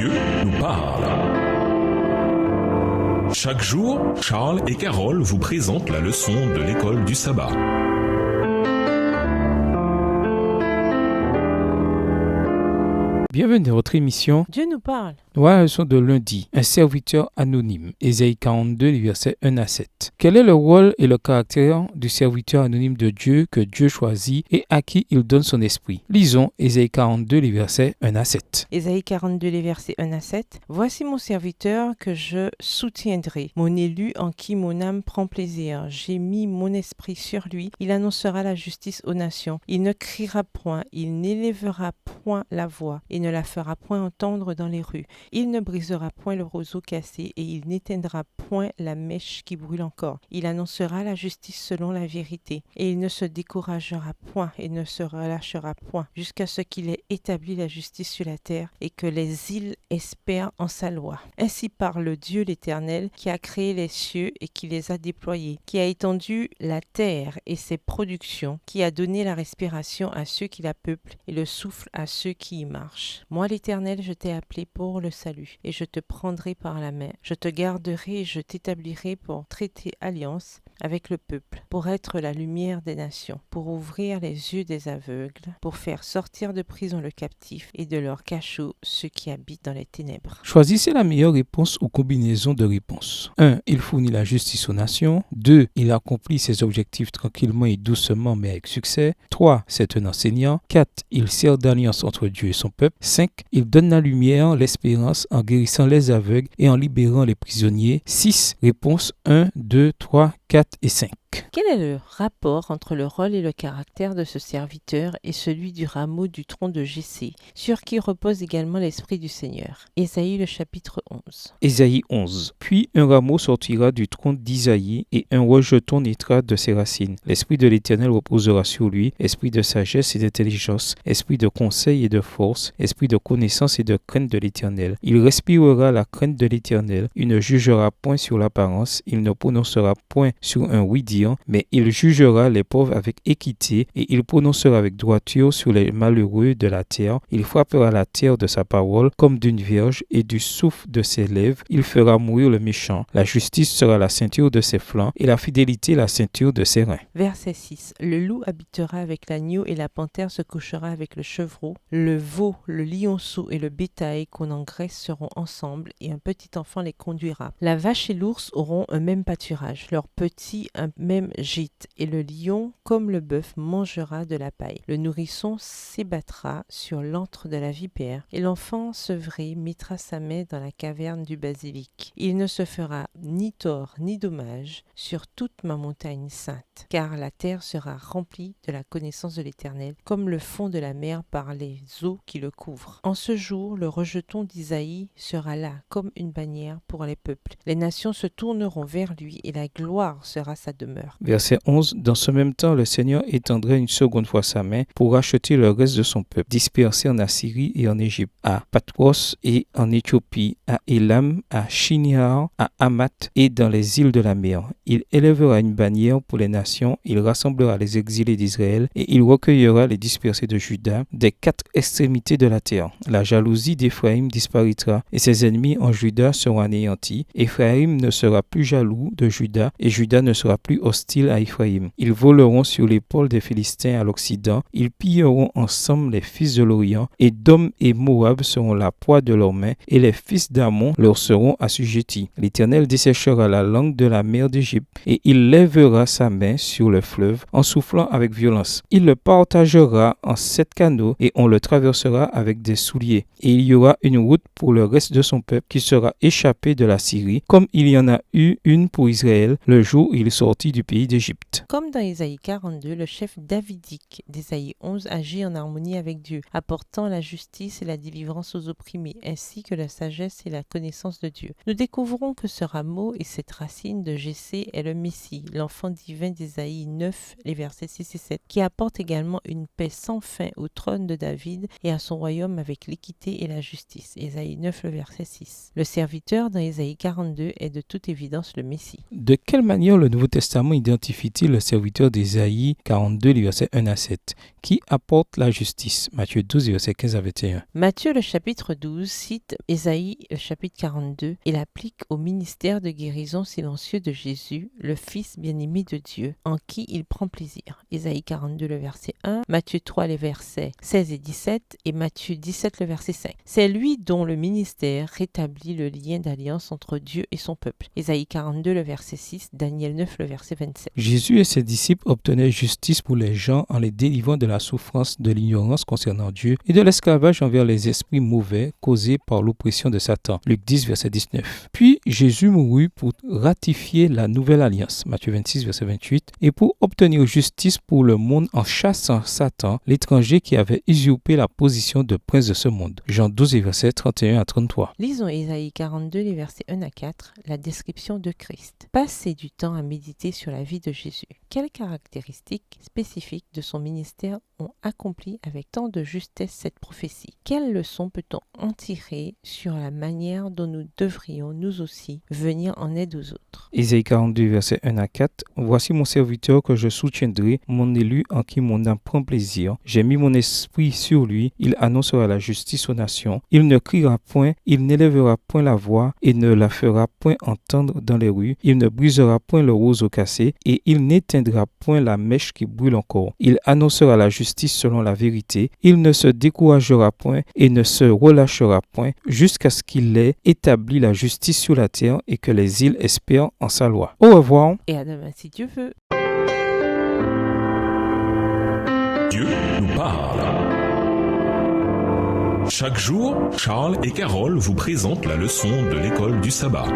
Dieu nous parle. Chaque jour, Charles et Carole vous présentent la leçon de l'école du sabbat. Bienvenue dans votre émission Dieu nous parle. Voilà la leçon de lundi. Un serviteur anonyme. Ésaïe 42, les versets 1 à 7. Quel est le rôle et le caractère du serviteur anonyme de Dieu que Dieu choisit et à qui il donne son esprit? Lisons Ésaïe 42, les versets 1 à 7. Ésaïe 42, les versets 1 à 7. Voici mon serviteur que je soutiendrai, mon élu en qui mon âme prend plaisir. J'ai mis mon esprit sur lui. Il annoncera la justice aux nations. Il ne criera point, il n'élèvera point la voix et ne la fera point entendre dans les rues. Il ne brisera point le roseau cassé et il n'éteindra point la mèche qui brûle encore. Il annoncera la justice selon la vérité et il ne se découragera point et ne se relâchera point jusqu'à ce qu'il ait établi la justice sur la terre et que les îles espèrent en sa loi. Ainsi parle Dieu l'Éternel qui a créé les cieux et qui les a déployés, qui a étendu la terre et ses productions, qui a donné la respiration à ceux qui la peuplent et le souffle à ceux qui y marchent. Moi l'Éternel, je t'ai appelé pour le salut, et je te prendrai par la main. Je te garderai et je t'établirai pour traiter alliance avec le peuple, pour être la lumière des nations, pour ouvrir les yeux des aveugles, pour faire sortir de prison le captif et de leur cachot ceux qui habitent dans les ténèbres. Choisissez la meilleure réponse aux combinaisons de réponses. 1. Il fournit la justice aux nations. 2. Il accomplit ses objectifs tranquillement et doucement mais avec succès. 3. C'est un enseignant. 4. Il sert d'alliance entre Dieu et son peuple. 5. Il donne la lumière, l'espérance en guérissant les aveugles et en libérant les prisonniers. 6. Réponse 1, 2, 3, 4 et 5. Quel est le rapport entre le rôle et le caractère de ce serviteur et celui du rameau du tronc de Jessé, sur qui repose également l'Esprit du Seigneur? Ésaïe le chapitre 11. Ésaïe 11. Puis un rameau sortira du tronc d'Isaïe et un rejeton naîtra de ses racines. L'Esprit de l'Éternel reposera sur lui, esprit de sagesse et d'intelligence, esprit de conseil et de force, esprit de connaissance et de crainte de l'Éternel. Il respirera la crainte de l'Éternel, il ne jugera point sur l'apparence, il ne prononcera point sur un oui-dire, mais il jugera les pauvres avec équité et il prononcera avec droiture sur les malheureux de la terre. Il frappera la terre de sa parole comme d'une vierge et du souffle de ses lèvres. Il fera mourir le méchant. La justice sera la ceinture de ses flancs et la fidélité la ceinture de ses reins. Verset 6. Le loup habitera avec l'agneau et la panthère se couchera avec le chevreau. Le veau, le lionceau et le bétail qu'on engraisse seront ensemble et un petit enfant les conduira. La vache et l'ours auront un même pâturage, leurs petits un même gîte, et le lion, comme le bœuf, mangera de la paille. Le nourrisson s'ébattra sur l'antre de la vipère, et l'enfant sevré mettra sa main dans la caverne du basilic. Il ne se fera ni tort ni dommage sur toute ma montagne sainte, car la terre sera remplie de la connaissance de l'Éternel, comme le fond de la mer par les eaux qui le couvrent. En ce jour, le rejeton d'Isaïe sera là, comme une bannière pour les peuples. Les nations se tourneront vers lui, et la gloire sera sa demeure. Verset 11. Dans ce même temps, le Seigneur étendrait une seconde fois sa main pour racheter le reste de son peuple, dispersé en Assyrie et en Égypte, à Patros et en Éthiopie, à Élam, à Shinear, à Hamath et dans les îles de la mer. Il élèvera une bannière pour les nations, il rassemblera les exilés d'Israël et il recueillera les dispersés de Juda des quatre extrémités de la terre. La jalousie d'Éphraïm disparaîtra et ses ennemis en Juda seront anéantis. Éphraïm ne sera plus jaloux de Juda et Juda ne sera plus hostile à Éphraïm. Ils voleront sur l'épaule des Philistins à l'Occident. Ils pilleront ensemble les fils de l'Orient. Édom et Moab seront la proie de leurs mains et les fils d'Ammon leur seront assujettis. L'Éternel desséchera la langue de la mer d'Égypte et il lèvera sa main sur le fleuve en soufflant avec violence. Il le partagera en 7 canaux et on le traversera avec des souliers. Et il y aura une route pour le reste de son peuple qui sera échappé de la Syrie, comme il y en a eu une pour Israël le jour où il sortit du pays d'Égypte. Comme dans Ésaïe 42, le chef davidique d'Ésaïe 11 agit en harmonie avec Dieu, apportant la justice et la délivrance aux opprimés, ainsi que la sagesse et la connaissance de Dieu. Nous découvrons que ce rameau et cette racine de Jessé est le Messie, l'enfant divin d'Ésaïe 9, les versets 6 et 7, qui apporte également une paix sans fin au trône de David et à son royaume avec l'équité et la justice. Ésaïe 9, le verset 6. Le serviteur dans Ésaïe 42 est de toute évidence le Messie. De quelle manière le Nouveau Testament comment identifie-t-il le serviteur d'Ésaïe 42, les versets 1 à 7? Qui apporte la justice? Matthieu 12, les versets 15 à 21. Matthieu, le chapitre 12, cite Ésaïe, le chapitre 42, et l'applique au ministère de guérison silencieux de Jésus, le Fils bien-aimé de Dieu, en qui il prend plaisir. Ésaïe 42, le verset 1, Matthieu 3, les versets 16 et 17, et Matthieu 17, le verset 5. C'est lui dont le ministère rétablit le lien d'alliance entre Dieu et son peuple. Ésaïe 42, le verset 6, Daniel 9, le verset 27. Jésus et ses disciples obtenaient justice pour les gens en les délivrant de la souffrance de l'ignorance concernant Dieu et de l'esclavage envers les esprits mauvais causés par l'oppression de Satan. Luc 10, verset 19. Puis Jésus mourut pour ratifier la nouvelle alliance. Matthieu 26, verset 28. Et pour obtenir justice pour le monde en chassant Satan, l'étranger qui avait usurpé la position de prince de ce monde. Jean 12, verset 31 à 33. Lisons Ésaïe 42, les versets 1 à 4, la description de Christ. Passez du temps à méditer sur la vie de Jésus. Quelles caractéristiques spécifiques de son ministère ont accompli avec tant de justesse cette prophétie? Quelles leçons peut-on en tirer sur la manière dont nous devrions, nous aussi, venir en aide aux autres? Ésaïe 42, versets 1 à 4. Voici mon serviteur que je soutiendrai, mon élu en qui mon âme prend plaisir. J'ai mis mon esprit sur lui, il annoncera la justice aux nations. Il ne criera point, il n'élèvera point la voix et ne la fera point entendre dans les rues. Il ne brisera point le roseau cassé et il n'éteindra point la mèche qui brûle encore. Il annoncera la justice selon la vérité. Il ne se découragera point et ne se relâchera point jusqu'à ce qu'il ait établi la justice sur la terre et que les îles espèrent en sa loi. Au revoir. Et à demain si Dieu veut. Dieu nous parle. Chaque jour, Charles et Carole vous présentent la leçon de l'école du sabbat.